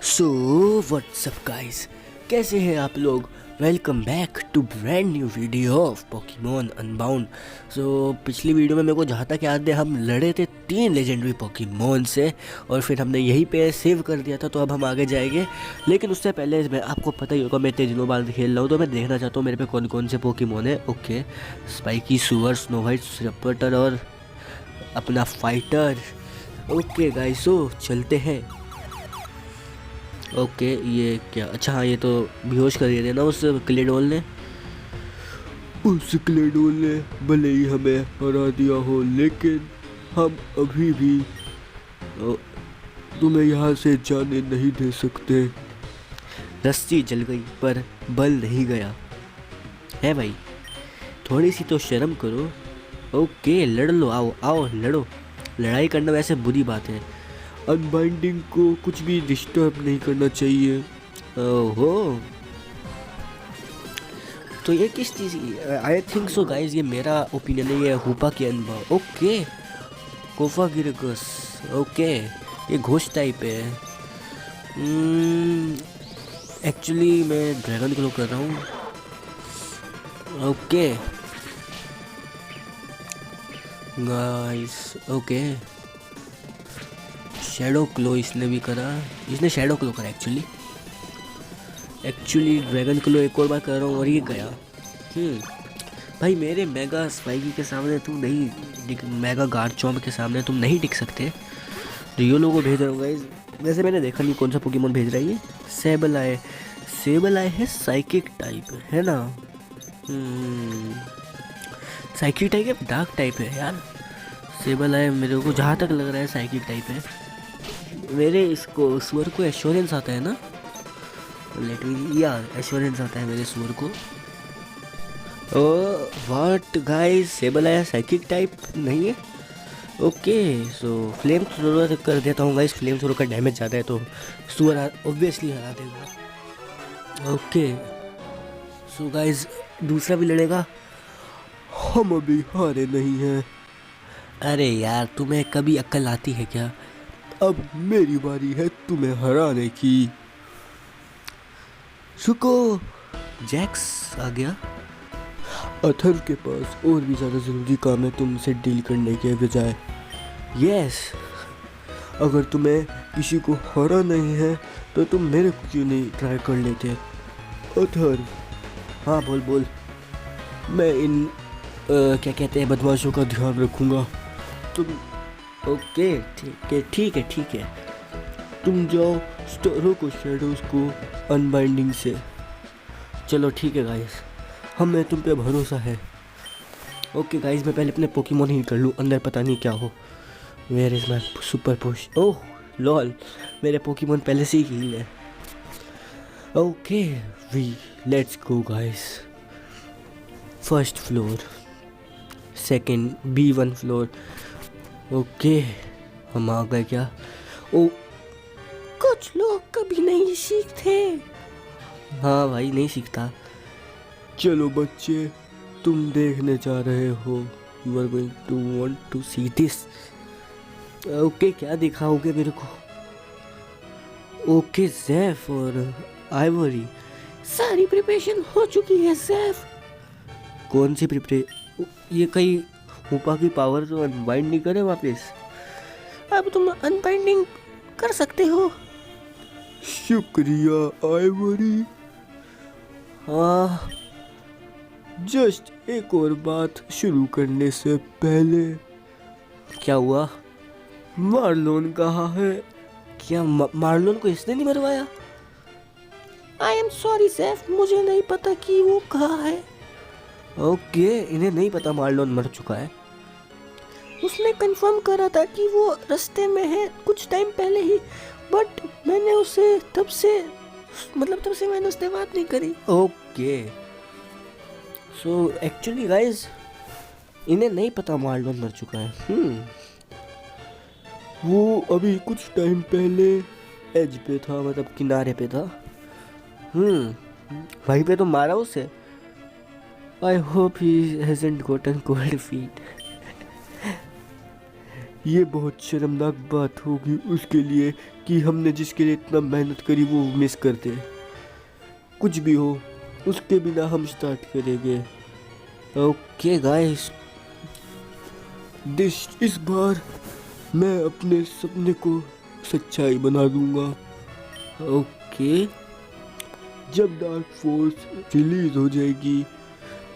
So what's up guys, कैसे हैं आप लोग। Welcome back to brand new video of Pokemon Unbound. So पिछली वीडियो में मेरे को जहाँ तक याद है हम लड़े थे 3 लेजेंडरी पोकेमॉन से और फिर हमने यहीं पे सेव कर दिया था। तो अब हम आगे जाएंगे, लेकिन उससे पहले मैं आपको पता ही होगा मैं इतने दिनों बाद खेल रहा हूँ, तो मैं देखना चाहता हूँ मेरे पे कौन कौन से पोकेमॉन है। ओके, स्पाइकी, सुअर, स्नो वाइट, रपटर और अपना फाइटर। ओके गाइस, सो चलते हैं। ओके ये क्या, अच्छा हाँ ये तो बेहोश कर दिया ना उस क्लेडोल ने। उस क्लेडोल ने भले ही हमें हरा दिया हो, लेकिन हम अभी भी तुम्हें यहाँ से जाने नहीं दे सकते। रस्सी जल गई पर बल नहीं गया है भाई, थोड़ी सी तो शर्म करो। ओके लड़ लो, आओ आओ लड़ो। लड़ाई करना वैसे बुरी बात है, अनबाइंडिंग को कुछ भी डिस्टर्ब नहीं करना चाहिए। ओहो, तो ये किस चीज़ की, आई थिंक सो गाइज ये मेरा ओपिनियन है, ये हुपा के अनुभव। ओके कोफा गिरगस, ओके ये घोष टाइप है। एक्चुअली मैं ड्रैगन क्लो कर रहा हूँ। ओके गाइस, ओके शैडो क्लो इसने भी करा, इसने शैडो क्लो करा एक्चुअली ड्रैगन क्लो एक और बार कर रहा हूँ और ये गया। भाई मेरे मेगा स्पाइकी के सामने तुम नहीं, मेगा गार्ड चॉम्प के सामने तुम नहीं टिक सकते। तो ये लोगों को भेज रहा हूँ गाइस। वैसे मैंने देखा नहीं कौन सा पोकेमॉन भेज रहा है ये। सेबल आए है साइकिक टाइप है ना। साइकिक टाइप है, डार्क टाइप है यार। सेबल आए मेरे को जहाँ तक लग रहा है साइकिक टाइप है। मेरे इसको सुअर को एश्योरेंस आता है ना, लेट मी यार, एश्योरेंस आता है मेरे सुअर को। ओ व्हाट गाइस, सेबल आया साइकिक टाइप नहीं है। ओके सो फ्लेम थ्रोअर कर देता हूँ गाइस, फ्लेम थ्रोअर का डैमेज ज़्यादा है तो सुअर ऑब्वियसली हरा देगा। ओके सो गाइस दूसरा भी लड़ेगा, हम अभी हारे नहीं हैं। अरे यार तुम्हें कभी अक्ल आती है क्या। अब मेरी बारी है तुम्हें हराने की। सुको जैक्स आ गया। अथर के पास और भी ज़्यादा ज़रूरी काम है तुमसे डील करने के बजाय। यस, अगर तुम्हें किसी को हरा नहीं है तो तुम मेरे को क्यों नहीं ट्राई कर लेते। अथर हाँ बोल बोल, मैं इन क्या कहते हैं बदमाशों का ध्यान रखूँगा। तुम ओके ठीक है तुम जाओ स्टारों को शैडोज को अनबाइंडिंग से। चलो ठीक है गाइस, हमें तुम पे भरोसा है। ओके गाइस मैं पहले अपने पोकेमॉन ही कर लूँ, अंदर पता नहीं क्या हो। Where is my super push. Oh lol, मेरे पोकेमॉन पहले से ही हील है। Okay we let's go guys. First floor, second B1 floor. Okay हम आ गए क्या। ओ कुछ लोग कभी नहीं सीखते। हाँ भाई नहीं सीखता। चलो बच्चे तुम देखने जा रहे हो, you are going to want to see this. Okay क्या दिखाओगे मेरे को। ओके ज़ेफ और आइवरी, सारी प्रिपरेशन हो चुकी है ज़ेफ। कौन सी ये कहीं हुपा की पावर तो अनबाइंड नहीं करे वापस। अब तुम अनबाइंडिंग कर सकते हो। शुक्रिया आइवरी। हाँ जस्ट एक और बात शुरू करने से पहले। क्या हुआ। मार्लोन कहाँ है। क्या मार्लोन को इसने नहीं मरवाया। आई एम सॉरी सैफ, मुझे नहीं पता कि वो कहाँ है। ओके इन्हें नहीं पता मार्लोन मर चुका है। उसने कंफर्म करा था कि वो रास्ते में है कुछ टाइम पहले ही, बट मैंने उसे तब से मैंने उससे बात नहीं करी। ओके सो एक्चुअली गाइस इन्हें नहीं पता मार्लोन मर चुका है। वो अभी कुछ टाइम पहले एज पे था, मतलब किनारे पे था। वहीं पे तो मारा उसे। I hope he hasn't gotten cold feet. ये बहुत शर्मनाक बात होगी उसके लिए कि हमने जिसके लिए इतना मेहनत करी वो मिस कर दे। कुछ भी हो उसके बिना हम स्टार्ट करेंगे। ओके गाइस, इस बार मैं अपने सपने को सच्चाई बना दूंगा। ओके, जब डार्क फोर्स रिलीज हो जाएगी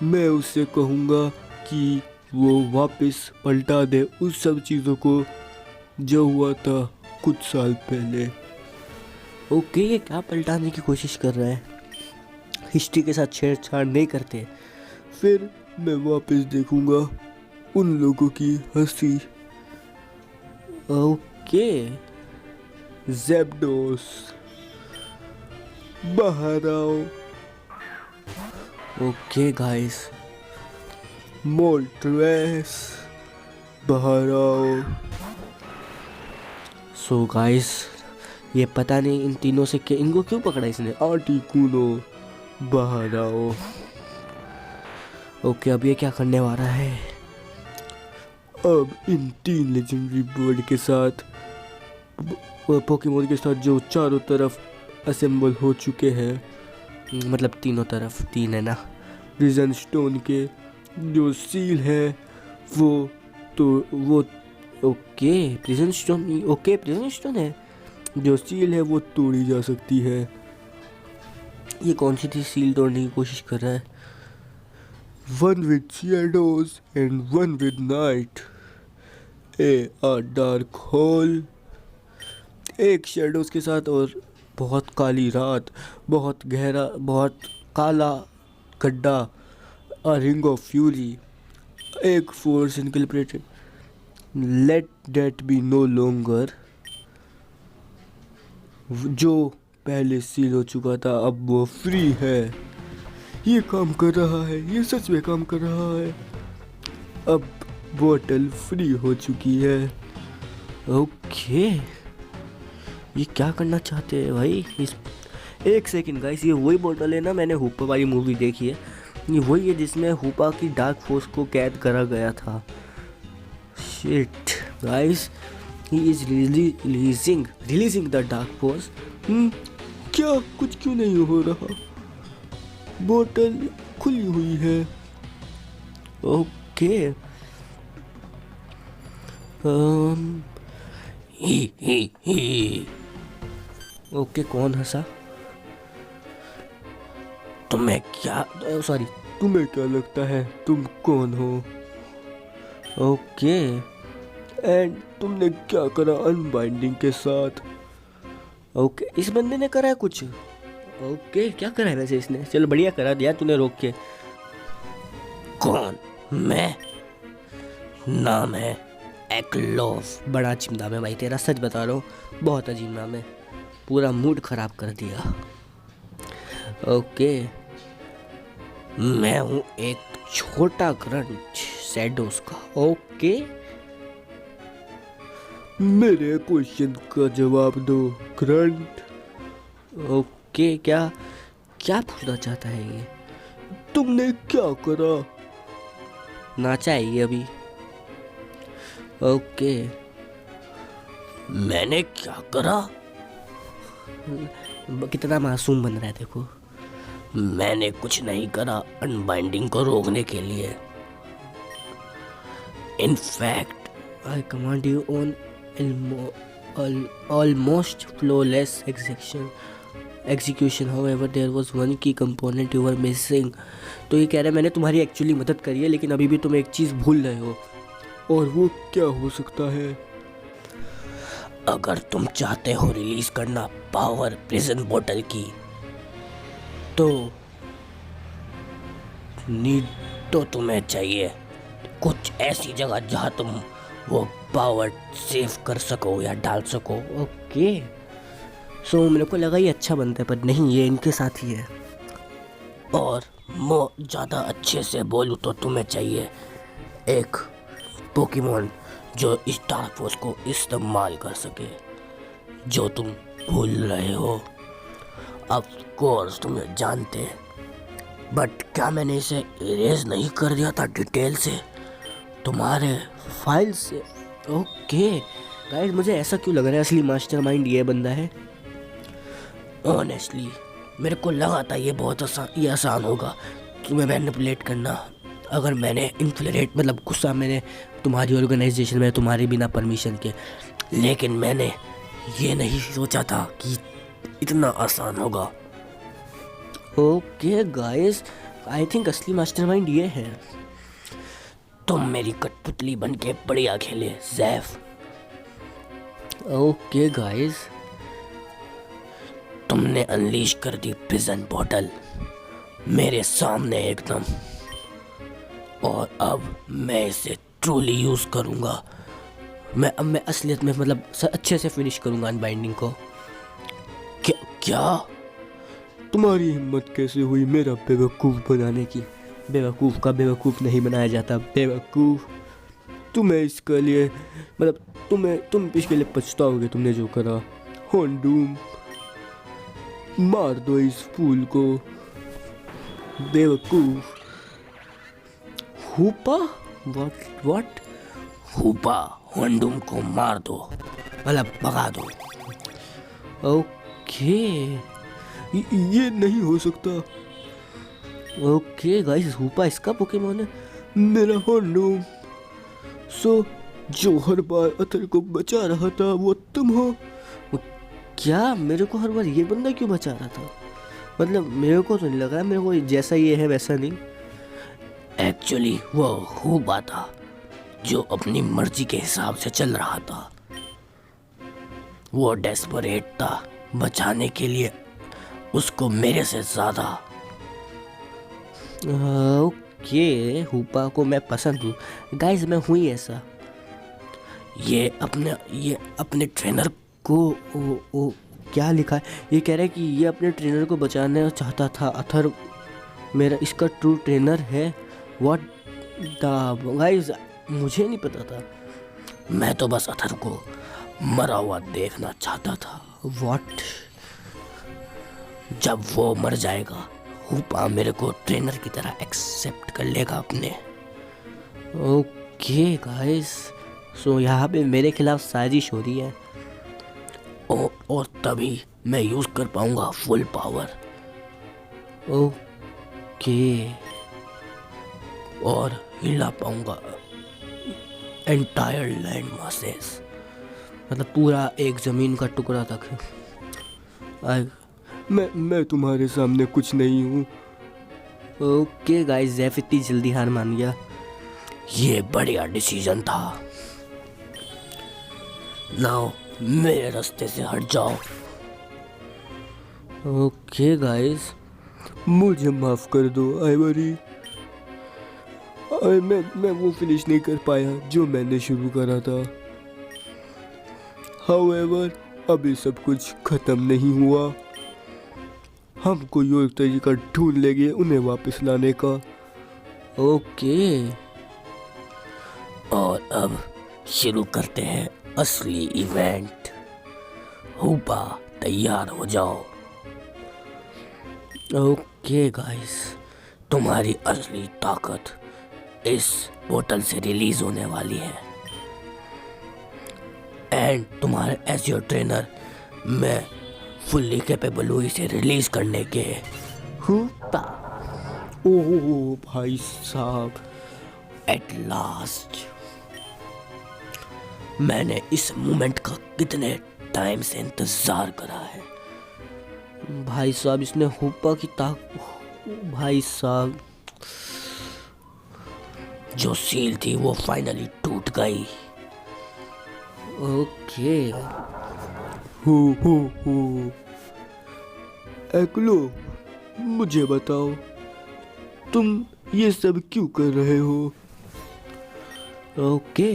मैं उससे कहूँगा कि वो वापस पलटा दे उस सब चीज़ों को जो हुआ था कुछ साल पहले। ओके, ये क्या पलटाने की कोशिश कर रहा है? हिस्ट्री के साथ छेड़छाड़ नहीं करते। फिर मैं वापस देखूंगा उन लोगों की हंसी। ओके, ज़ैप्डोस बाहर आओ। ओके गाइस, मोल्ट्रेस बाहर आओ। सो गाइस, ये पता नहीं इन तीनों से इनको क्यों पकड़ा इसने। आर्टिकुनो बाहर आओ। ओके, अब ये क्या करने वाला है? अब इन 3 लेजेंडरी बर्ड के साथ पोकेमोन के साथ जो चारों तरफ असेंबल हो चुके हैं, मतलब तीनों तरफ 3 है ना, प्रिजन स्टोन के जो सील है वो ओके प्रिजन स्टोन है, जो सील है वो तोड़ी जा सकती है। ये कौन सी थी सील तोड़ने की कोशिश कर रहा है? 1 with shadows and 1 with night, a dark hole, एक शेडोज के साथ और बहुत काली रात, बहुत गहरा, बहुत काला गड्ढा, अ रिंग ऑफ फ्यूरी, एक force incarcerated, let date be no longer, जो पहले सील हो चुका था अब वो फ्री है। ये काम कर रहा है, ये सच में काम कर रहा है। अब बोतल फ्री हो चुकी है। ओके, ये क्या करना चाहते हैं भाई? एक सेकंड गाइस, ये वही बोतल है ना, मैंने हुपा वाली मूवी देखी है, ये वही है जिसमें हुपा की डार्क फोर्स को कैद करा गया था। Shit guys, he is releasing the dark force. क्या कुछ क्यों नहीं हो रहा? बोतल खुली हुई है। ओके, ही ओके, कौन हंसा? तुम्हें क्या लगता है तुम कौन हो? ओके, एंड तुमने क्या करा अनबाइंडिंग के साथ? ओके, इस बंदे ने करा है कुछ। ओके, क्या करा है वैसे इसने? चलो बढ़िया करा दिया तूने रोक के। कौन? मैं? नाम है एक्लोव। बड़ा अजीब नाम है भाई तेरा, सच बता रहा हूँ, बहुत अजीब नाम है, पूरा मूड खराब कर दिया। ओके, मैं हूँ एक छोटा ग्रंट शैडोज का। ओके, मेरे क्वेश्चन का जवाब दो ग्रंट। ओके, क्या पूछना चाहता है ये? तुमने क्या करा? नाचा है ये अभी। ओके, मैंने क्या करा? कितना मासूम बन रहा है देखो। मैंने कुछ नहीं करा अनबाइंडिंग को रोकने के लिए। In fact I command you on almost flawless execution. However, there was one key component you were missing. तो ये कह रहा है मैंने तुम्हारी एक्चुअली मदद करी है, लेकिन अभी भी तुम एक चीज़ भूल रहे हो। और वो क्या हो सकता है? अगर तुम चाहते हो रिलीज करना पावर प्रिजन बोतल की, तो नीड तो तुम्हें चाहिए कुछ ऐसी जगह जहाँ तुम वो पावर सेव कर सको या डाल सको। ओके, सो मेरे को लगा ये अच्छा बनता है, पर नहीं, ये इनके साथ ही है। और मैं ज़्यादा अच्छे से बोलूँ तो तुम्हें चाहिए एक पोकेमोन जो इस डार्क फोर्स को इस्तेमाल कर सके, जो तुम भूल रहे हो। ऑफ कोर्स तुम्हें जानते हैं, बट क्या मैंने इसे इरेज नहीं कर दिया था डिटेल से तुम्हारे फाइल से? ओके, गाइस मुझे ऐसा क्यों लग रहा है असली मास्टरमाइंड ये बंदा है। ऑनेस्टली मेरे को लगा था ये बहुत आसान होगा तुम्हें मैनिपुलेट करना। अगर मैंने इन्फ्लेट मतलब गुस्सा मैंने तुम्हारी ऑर्गेनाइजेशन में तुम्हारे बिना परमिशन के, लेकिन मैंने ये नहीं सोचा था कि इतना आसान होगा। ओके गाइस, आई थिंक असली मास्टरमाइंड ये है। तुम मेरी कठपुतली बन के बढ़िया खेले जैफ। ओके गाइस, तुमने अनलीश कर दी प्रिजन बॉटल मेरे सामने एकदम, और अब मैं इसे ट्रूली यूज करूंगा। मैं असलियत में मतलब अच्छे से फिनिश करूंगा अनबाइंडिंग को। क्या तुम्हारी हिम्मत कैसे हुई मेरा बेवकूफ़ बनाने की? बेवकूफ़ का बेवकूफ़ नहीं बनाया जाता बेवकूफ़। तुम्हें इसके लिए मतलब तुम इसके लिए पछताओगे तुमने जो करा। होंडूम मार दो इस फूल को बेवकूफ़। हुपा व्हाट? हुपा होंडूम को मार दो मतलब भगा दो। ओके ये नहीं हो सकता। ओके गाइस, हुपा इसका पोकेमॉन है। मेरा होंडूम। सो जो हर बार अथर को बचा रहा था वो तुम हो? क्या मेरे को हर बार ये बंदा क्यों बचा रहा था? मतलब मेरे को तो नहीं लग रहा, मेरे को जैसा ये है वैसा नहीं। एक्चुअली वो हुपा था जो अपनी मर्जी के हिसाब से चल रहा था। वो डेस्परेट था बचाने के लिए उसको मेरे से ज्यादा। ओके, हुपा को मैं पसंद हूँ गाइस, मैं हुई ऐसा। ये अपने ट्रेनर को क्या लिखा है? ये कह रहा है कि ये अपने ट्रेनर को बचाना चाहता था। अथर मेरा इसका ट्रू ट्रेनर है। व्हाट द गाइस, मुझे नहीं पता था। मैं तो बस अथर को मरा हुआ देखना चाहता था। व्हाट? जब वो मर जाएगा हुपा मेरे को ट्रेनर की तरह एक्सेप्ट कर लेगा अपने। ओके गाइस, सो यहाँ पे मेरे खिलाफ साजिश हो रही है और तभी मैं यूज कर पाऊंगा फुल पावर। ओके, और हिला पाऊंगा एंटायर लैंड मासेस, मतलब पूरा एक जमीन का टुकड़ा तक। मैं तुम्हारे सामने कुछ नहीं हूँ। ओके गाइस, ज़ैफ इतनी जल्दी हार मान गया। ये बढ़िया डिसीजन था। नाउ मेरे रास्ते से हट जाओ। ओके गाइस, मुझे माफ कर दो आइवरी। मैं वो फिनिश नहीं कर पाया जो मैंने शुरू करा था। हाउएवर अभी सब कुछ खत्म नहीं हुआ। हम कोई और तरीका ढूंढ लेंगे उन्हें वापस लाने का। ओके, और अब शुरू करते हैं असली इवेंट। हुपा तैयार हो जाओ। ओके गाइस, तुम्हारी असली ताकत इस बोतल से रिलीज होने वाली है एंड तुम्हारे एज योर ट्रेनर मैं फुल्ली कैपेबल हूँ इसे रिलीज करने के। हुपा, ओह भाई साहब, एट लास्ट मैंने इस मोमेंट का कितने टाइम से इंतजार करा है। भाई साहब, इसने हुपा की भाई साहब जो सील थी वो फाइनली टूट गई। ओके, हो एक्लो, मुझे बताओ तुम ये सब क्यों कर रहे हो? ओके,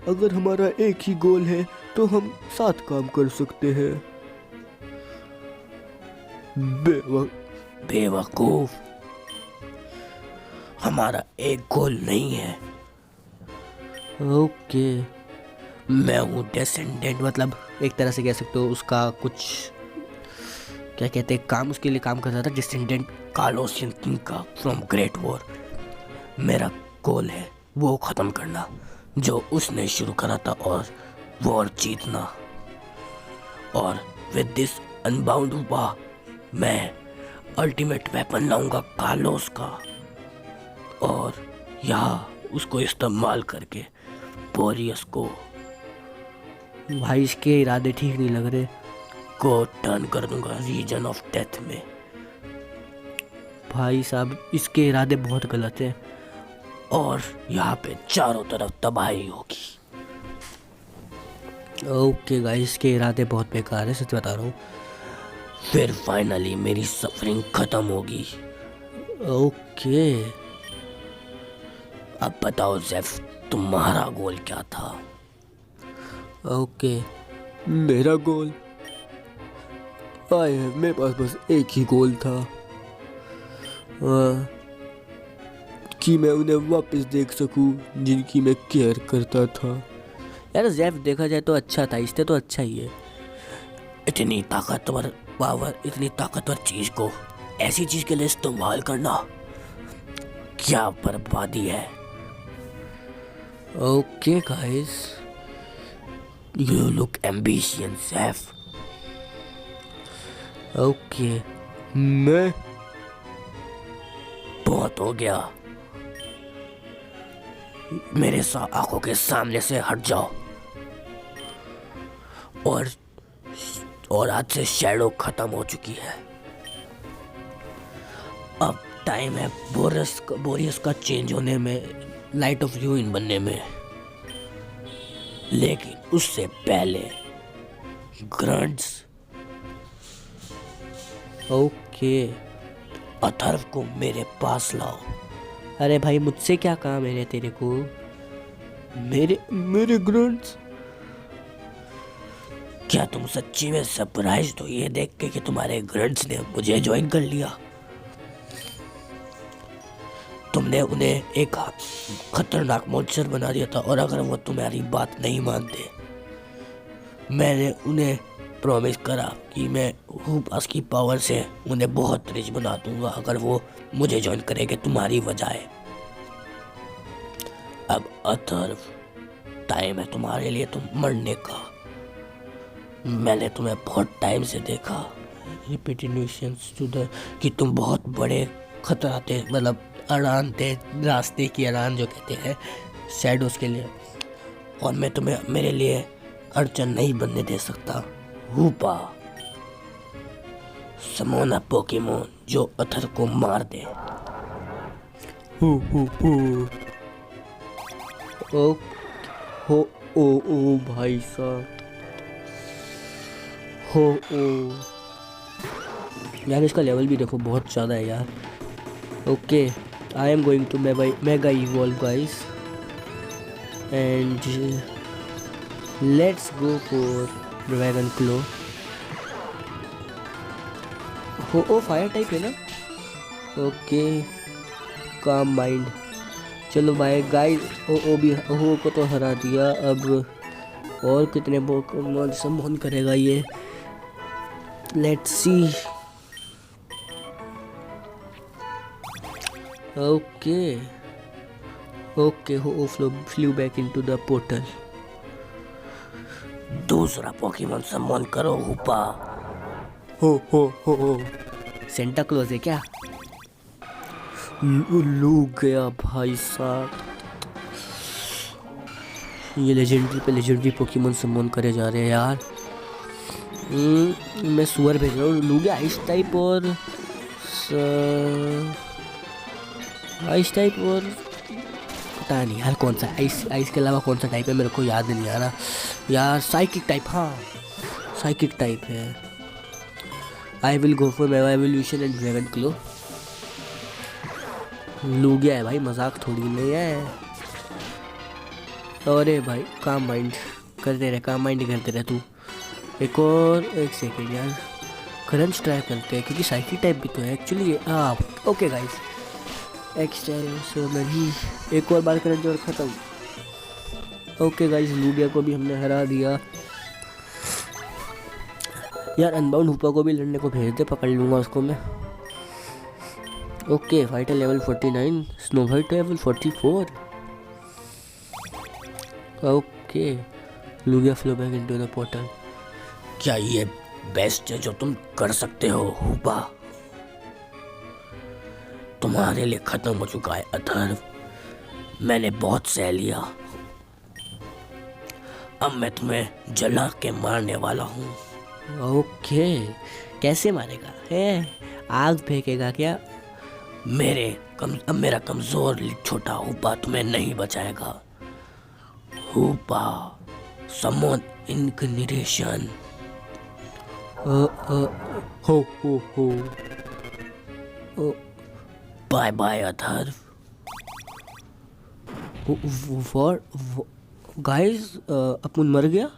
अगर हमारा एक ही गोल है तो हम साथ काम कर सकते हैं। बेवकूफ, हमारा एक गोल नहीं है। ओके, मैं हूँ डिसेंडेंट, मतलब एक तरह से कह सकते हो उसका कुछ क्या कहते हैं काम, उसके लिए काम करता था डिसेंडेंट कार्लोसियन किंग का फ्रॉम ग्रेट वॉर। मेरा गोल है वो ख़त्म करना जो उसने शुरू करा था और वॉर जीतना। और विद दिस अनबाउंड हुआ मैं अल्टीमेट वेपन लाऊंगा कार्लोस का, और यहाँ उसको इस्तेमाल करके बोरियस को, भाई इसके इरादे ठीक नहीं लग रहे। को टर्न कर दूंगा रीजन ऑफ डेथ में। भाई साहब इसके इरादे बहुत गलत हैं। और यहाँ पे चारों तरफ तबाही होगी। ओके गाइस, इसके इरादे बहुत बेकार है, सच बता रहा हूँ। फिर फाइनली मेरी सफरिंग खत्म होगी। ओके, अब बताओ जेफ, तुम्हारा गोल क्या था? ओके, मेरा गोल मेरे पास बस एक ही गोल था, कि मैं उन्हें वापस देख सकूं जिनकी मैं केयर करता था। यार जेफ देखा जाए तो अच्छा था, इससे तो अच्छा ही है। इतनी ताकतवर पावर, इतनी ताकतवर चीज को ऐसी चीज के लिए इस्तेमाल करना क्या बर्बादी है। Okay guys, you look ambitious Jeff. Okay, मैं बहुत हो गया, मेरे आंखों के सामने से हट जाओ। और आज से शैडो खत्म हो चुकी है। अब टाइम है बोरियस का चेंज होने में, लाइट ऑफ रूइन बनने में। लेकिन उससे पहले ग्रंट्स, ओके, अथर्व को मेरे पास लाओ। अरे भाई मुझसे क्या काम है तेरे को? मेरे ग्रंट्स? क्या तुम सच्ची में सरप्राइज हो ये देख के कि तुम्हारे ग्रंट्स ने मुझे ज्वाइन कर लिया? तुमने उन्हें एक खतरनाक मॉन्स्टर बना दिया था, और अगर वो तुम्हारी बात नहीं मानते, मैंने उन्हें प्रॉमिस करा कि मैं हुपास की पावर से उन्हें बहुत रिच बना दूंगा अगर वो मुझे ज्वाइन करेंगे तुम्हारी वजह। अब अथर्व, टाइम है तुम्हारे लिए तुम मरने का। मैंने तुम्हें बहुत टाइम से देखा, रिपीटेशंस टू द, कि तुम बहुत बड़े खतरा थे, मतलब अड़ान थे, रास्ते की अड़ान जो कहते हैं शैडोज के लिए, और मैं तुम्हें मेरे लिए अड़चन नहीं बनने दे सकता। हुपा, समोना पोकेमोन जो अथर को मार दे। ओ भाई साहब, यार इसका लेवल भी देखो बहुत ज़्यादा है यार। Okay, I am going to mega evolve guys, and let's go for dragon claw. Oh fire type है ना? ओके, काम माइंड। चलो भाई गाइस, ओ को तो हरा दिया। अब और कितने पोकेमॉन समोन करेगा ये, लेट्स सी। ओके, हो flu back into the portal. दूसरा पोकेमॉन समोन करो हुपा। हो सेंटा क्लॉज है क्या? लूट गया भाई साहब। ये लेजेंडरी पोकेमॉन समोन करे जा रहे हैं यार। मैं सुअर भेज रहा हूँ। लूट गया आइस टाइप और पता नहीं यार कौन सा आइस के अलावा कौन सा टाइप है, मेरे को याद नहीं आ रहा यार। साइकिक टाइप, हाँ साइकिक टाइप है। I will go for mega evolution and dragon claw. लू गया है भाई, मजाक थोड़ी नहीं है। अरे भाई काम माइंड करते रहे तू। एक सेकेंड यार, करंट ट्राई करते हैं क्योंकि साइकिक टाइप भी तो है एक्चुअली। ओके गाइस, एक्सटेल सो नहीं, एक और बार करंट और ख़त्म। ओके गाइस, लूडिया को भी हमने हरा दिया यार। अनबाउंड हुपा को भी लड़ने को भेज दे, पकड़ लूँगा उसको मैं। ओके, फाइटर लेवल 49, स्नोवाइट level 44। Okay, Lugia flow back into the portal. क्या ये बेस्ट है जो तुम कर सकते हो हुबा? तुम्हारे लिए खत्म हो चुका है अथर्व, मैंने बहुत सह लिया। अब मैं तुम्हें जला के मारने वाला हूँ। ओके, कैसे मारेगा? है आग फेंकेगा क्या? अब मेरा कमजोर छोटा हुबा तुम्हें नहीं बचाएगा। हुबा समन इनकनेशन। हो बाय बाय अथर्व। गाइस, अपन मर गया।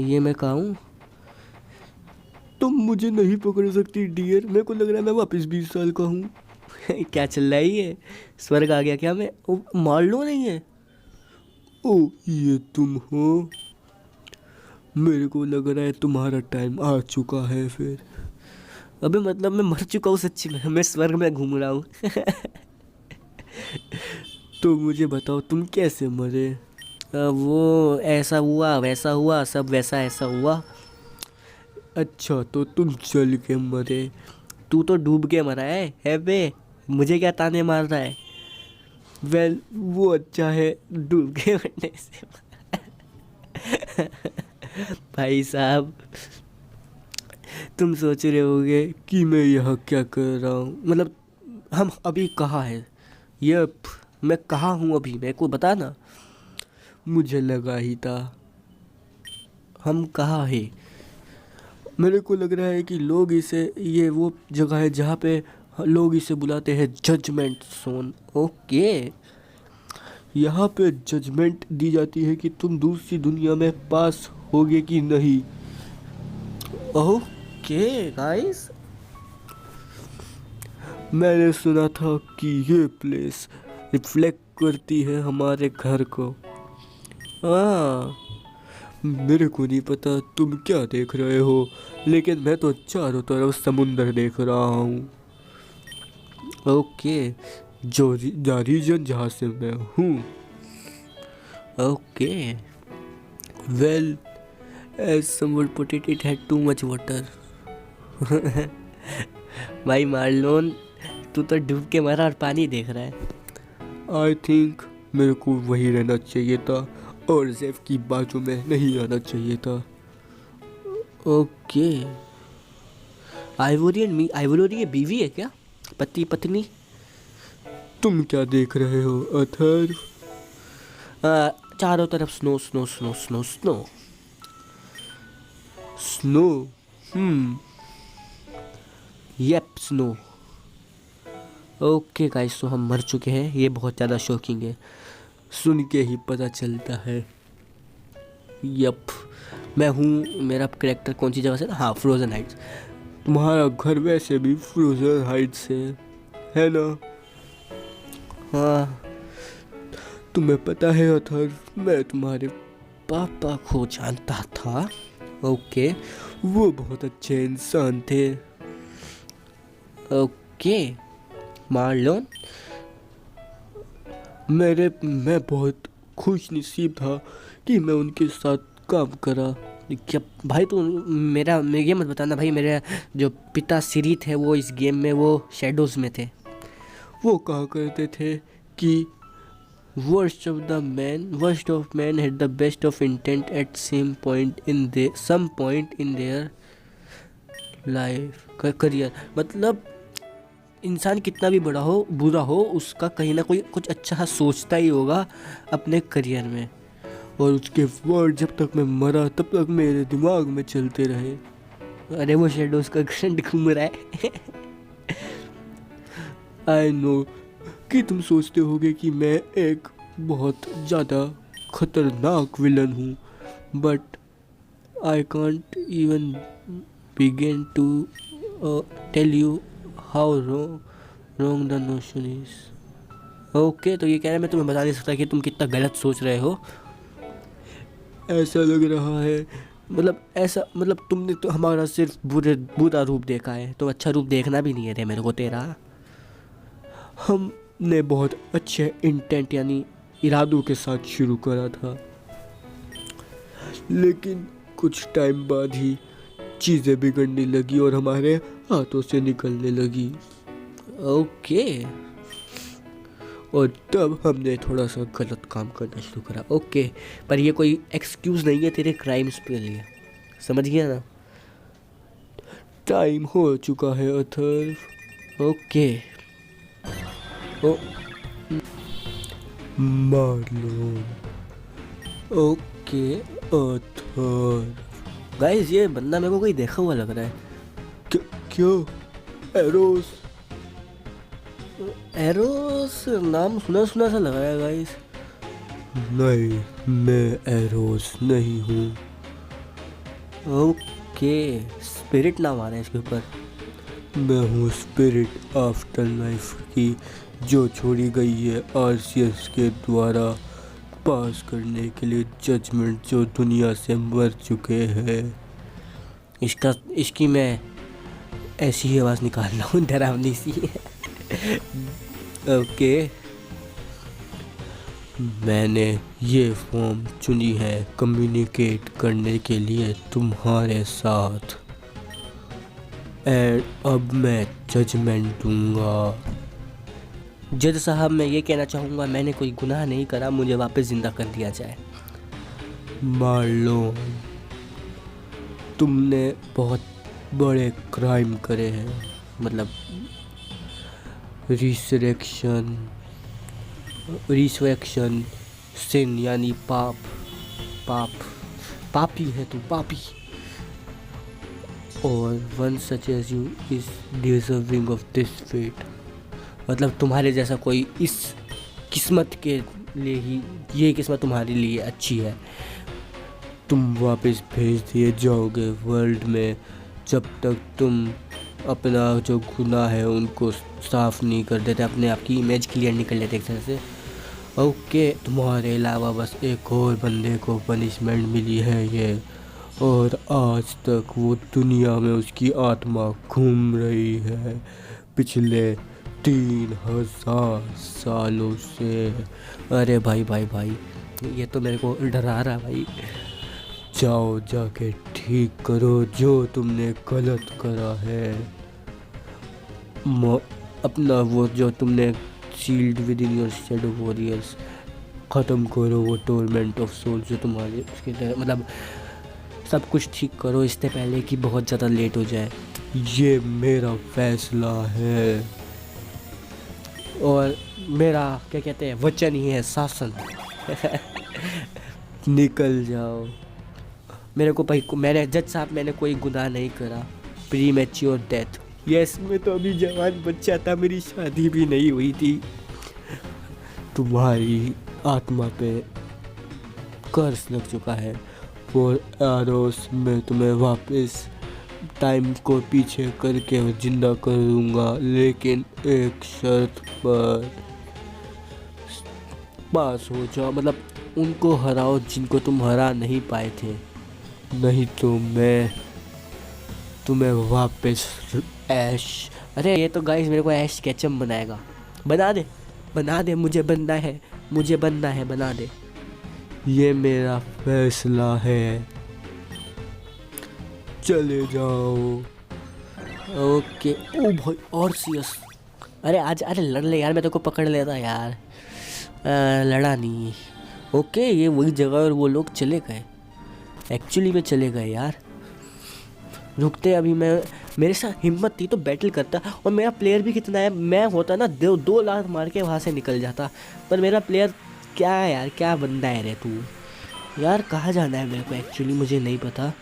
ये मैं कहा हूँ, तुम मुझे नहीं पकड़ सकती डियर। मेरे को लग रहा है मैं वापस 20 साल का हूँ। क्या चल रहा है ये? स्वर्ग आ गया क्या मैं? मार लो नहीं है। ओ ये तुम हो? मेरे को लग रहा है तुम्हारा टाइम आ चुका है फिर। अबे मतलब मैं मर चुका हूँ सच्ची में, मैं स्वर्ग में घूम रहा हूँ। तो मुझे बताओ तुम कैसे मरे? वो ऐसा हुआ वैसा हुआ, सब वैसा ऐसा हुआ। अच्छा तो तुम चल के मरे। तू तो डूब के मरा है बे, मुझे क्या ताने मार रहा है? वेल वो अच्छा है डूब के मरने से। भाई साहब, तुम सोच रहे होगे कि मैं यहाँ क्या कर रहा हूँ। मतलब हम अभी कहाँ है? यप, मैं कहाँ हूँ अभी, मेरे को बता ना। मुझे लगा ही था। हम कहाँ है? मेरे को लग रहा है कि लोग इसे, ये वो जगह है जहाँ पे लोग इसे बुलाते हैं जजमेंट जोन। ओके, यहाँ पे जजमेंट दी जाती है कि तुम दूसरी दुनिया में पास होगे कि नहीं। ओके गाइस, मैंने सुना था कि ये प्लेस रिफ्लेक्ट करती है हमारे घर को। हाँ, मेरे को नहीं पता तुम क्या देख रहे हो, लेकिन मैं तो चारों तरफ समुंदर देख रहा हूँ। ओके, जो रीजन जहाँ से मैं हूँ। Okay, well as some would put it, it had too much water. भाई मार्लोन, तू तो डूब के मरा और पानी देख रहा है। आई थिंक मेरे को वही रहना चाहिए था और जेफ की बाजू में नहीं आना चाहिए था। ओके, आइवोरी बीवी है क्या? पति पत्नी? तुम क्या देख रहे हो अथर्व? चारों तरफ snow snow snow snow snow snow. Yup snow. Okay guys, तो हम मर चुके हैं। ये बहुत ज़्यादा शॉकिंग है, सुन के ही पता चलता है। यप, मैं हूँ, मेरा कैरेक्टर कौन सी जगह से? हाँ, फ्रोजन हाइट्स। तुम्हारा घर वैसे भी फ्रोजन हाइट्स है ना? हाँ, तुम्हें पता है अथर्व, मैं तुम्हारे पापा को जानता था। ओके, वो बहुत अच्छे इंसान थे। ओके मार्लोन, मैं बहुत खुश नसीब था कि मैं उनके साथ काम करा। क्या भाई, तू मेरा ये मत बताना भाई, मेरे जो पिता श्री थे वो इस गेम में वो शैडोज़ में थे। वो कहा करते थे कि worst of man had the best of intent at some point in their life career. मतलब इंसान कितना भी बड़ा हो, बुरा हो, उसका कहीं ना कोई कुछ अच्छा सोचता ही होगा अपने करियर में। और उसके वर्ड जब तक मैं मरा तब तक मेरे दिमाग में चलते रहे। अरे वो शेडोज का ग्रैंड घूम रहा है। आई नो कि तुम सोचते होगे कि मैं एक बहुत ज़्यादा खतरनाक विलन हूँ, but I can't even begin to tell you how wrong the notion is. Okay, तो ये कह रहा है मैं तुम्हें बता नहीं सकता कि तुम कितना गलत सोच रहे हो। ऐसा लग रहा है, मतलब तुमने तो हमारा सिर्फ बुरा रूप देखा है, तो अच्छा रूप देखना भी नहीं है रे मेरे को तेरा। हमने बहुत अच्छे इंटेंट यानी इरादों के साथ शुरू करा था, लेकिन कुछ टाइम बाद ही चीज़ें बिगड़ने लगी और हमारे हाथों से निकलने लगी। ओके। और तब हमने थोड़ा सा गलत काम करना शुरू करा। ओके, पर ये कोई एक्सक्यूज़ नहीं है तेरे क्राइम्स के लिए, समझ गया ना? टाइम हो चुका है अथर्व। ओके। ओ मार्लोन। ओके अथर्व। गाइस, ये बंदा मेरे को कोई देखा हुआ लग रहा है। क्यों? एरोस। एरोस नाम सुना सुना सा लग रहा है गाइस। नहीं, मैं एरोस नहीं हूँ। ओके, स्पिरिट नाम आ रहा है इसके ऊपर। मैं हूँ स्पिरिट आफ्टर लाइफ की, जो छोड़ी गई है आरसीएस के द्वारा पास करने के लिए जजमेंट, जो दुनिया से मर चुके हैं। इसकी मैं ऐसी ही आवाज़ निकाल रहा हूँ, डरावनी सी। ओके। मैंने ये फॉर्म चुनी है कम्युनिकेट करने के लिए तुम्हारे साथ, एंड अब मैं जजमेंट दूंगा। जज साहब, मैं ये कहना चाहूँगा, मैंने कोई गुनाह नहीं करा, मुझे वापस ज़िंदा कर दिया जाए। मार्लोन, तुमने बहुत बड़े क्राइम करे हैं, मतलब रिसरेक्शन, सिन यानी पापी है तू, पापी। और one such as you is deserving of this fate, मतलब तुम्हारे जैसा कोई इस किस्मत के लिए ही, ये किस्मत तुम्हारे लिए अच्छी है। तुम वापस भेज दिए जाओगे वर्ल्ड में जब तक तुम अपना जो गुनाह है उनको साफ नहीं कर देते, अपने आप की इमेज क्लियर नहीं कर लेते एक तरह से। ओके, तुम्हारे अलावा बस एक और बंदे को पनिशमेंट मिली है ये, और आज तक वो दुनिया में उसकी आत्मा घूम रही है पिछले 3000 सालों से। अरे भाई, ये तो मेरे को डरा रहा भाई। जाओ, जाके ठीक करो जो तुमने गलत करा है। अपना वो जो तुमने sealed within your shadow warriors, ख़त्म करो वो टोर्मेंट ऑफ सोल जो तुम्हारे उसके, मतलब सब कुछ ठीक करो इससे पहले कि बहुत ज़्यादा लेट हो जाए। ये मेरा फैसला है और मेरा क्या कहते हैं, वचन ही है, शासन। निकल जाओ। मैंने जज साहब, मैंने कोई गुनाह नहीं करा। Pre mature death. यस, मैं तो अभी जवान बच्चा था, मेरी शादी भी नहीं हुई थी। तुम्हारी आत्मा पे कर्स लग चुका है। फॉर एरोस, मैं तुम्हें वापस टाइम को पीछे करके जिंदा कर दूंगा, लेकिन एक शर्त पर। पास हो जाओ, मतलब उनको हराओ जिनको तुम हरा नहीं पाए थे, नहीं तो मैं तुम्हें वापस ऐश। अरे ये तो गाइस मेरे को ऐश केचम बनाएगा। बना दे, मुझे बनना है, बना दे। ये मेरा फैसला है, चले जाओ। ओके। ओ भाई, और सीरियस। अरे लड़ ले यार, मैं तेरे को पकड़ लेता यार। लड़ा नहीं। ओके, ये वही जगह और वो लोग चले गए, एक्चुअली में चले गए यार। रुकते, अभी मेरे साथ हिम्मत थी तो बैटल करता, और मेरा प्लेयर भी कितना है, मैं होता ना 2 लाख मार के वहाँ से निकल जाता। पर मेरा प्लेयर क्या है यार, क्या बंदा है रे तू यार। कहाँ जाना है मेरे को, एक्चुअली मुझे नहीं पता।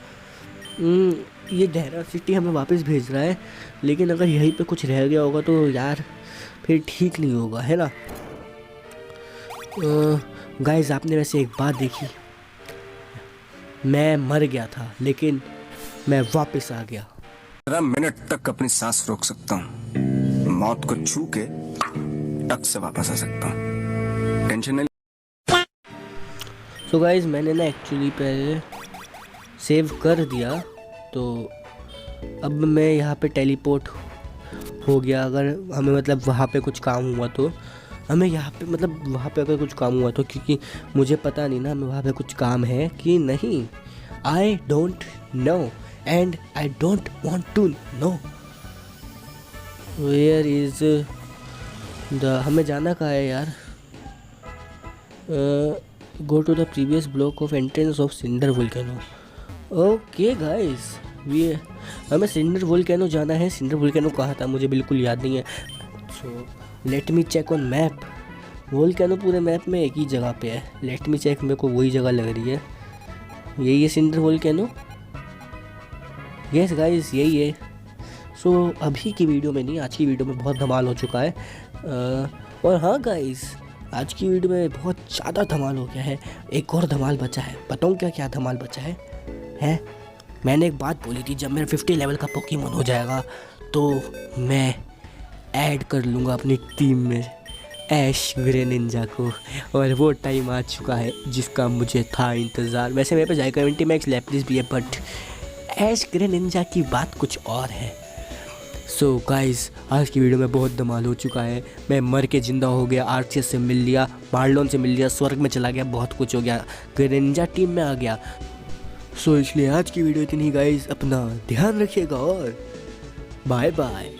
ये डेरा सिटी हमें वापस भेज रहा है, लेकिन अगर यहीं पे कुछ रह गया होगा तो यार फिर ठीक नहीं होगा, है ना। गाइस, आपने वैसे एक बात देखी, मैं मर गया था लेकिन मैं वापस आ गया। 15 मिनट तक अपनी सांस रोक सकता हूँ, मौत को छू के टक से वापस आ सकता हूँ, टेंशन नहीं। सो गाइस, मैंने ना एक्चुअली पहले सेव कर दिया, तो अब मैं यहाँ पे टेलीपोर्ट हो गया। अगर हमें मतलब वहाँ पे कुछ काम हुआ तो हमें यहाँ पे मतलब वहाँ पे अगर कुछ काम हुआ तो, क्योंकि मुझे पता नहीं ना हमें वहाँ पे कुछ काम है कि नहीं। I don't know and I don't want to know where is the, हमें जाना कहाँ है यार। Go to the previous block of entrance of cinder volcano. Okay guys, ये हमें सिंडर वोल्केनो जाना है। सिंडर वोल्केनो कहा था मुझे बिल्कुल याद नहीं है, so let me check on map. Volcano पूरे मैप में एक ही जगह पे है। लेट मी चेक, मेरे को वही जगह लग रही है। यही है सिंडर वोल्केनो। यस गाइस, यही है। सो अभी की वीडियो में नहीं, आज की वीडियो में बहुत धमाल हो चुका है। और हाँ गाइस, आज की वीडियो में बहुत ज़्यादा धमाल हो गया है। एक और धमाल बचा है। बताऊँ क्या क्या धमाल बचा है? मैंने एक बात बोली थी, जब मेरा 50 लेवल का पोकेमॉन हो जाएगा तो मैं ऐड कर लूँगा अपनी टीम में ऐश ग्रेनिंजा को। और वो टाइम आ चुका है जिसका मुझे था इंतज़ार। वैसे मेरे पे जायका 20 मैक्स लैपलिस भी है, बट ऐश ग्रेनिंजा की बात कुछ और है। सो गाइस, आज की वीडियो में बहुत धमाल हो चुका है। मैं मर के ज़िंदा हो गया, आर्सियस से मिल लिया, मार्लोन से मिल लिया, स्वर्ग में चला गया, बहुत कुछ हो गया, ग्रेनिंजा टीम में आ गया। सो इसलिए आज की वीडियो इतनी गाइस, अपना ध्यान रखिएगा और बाय बाय।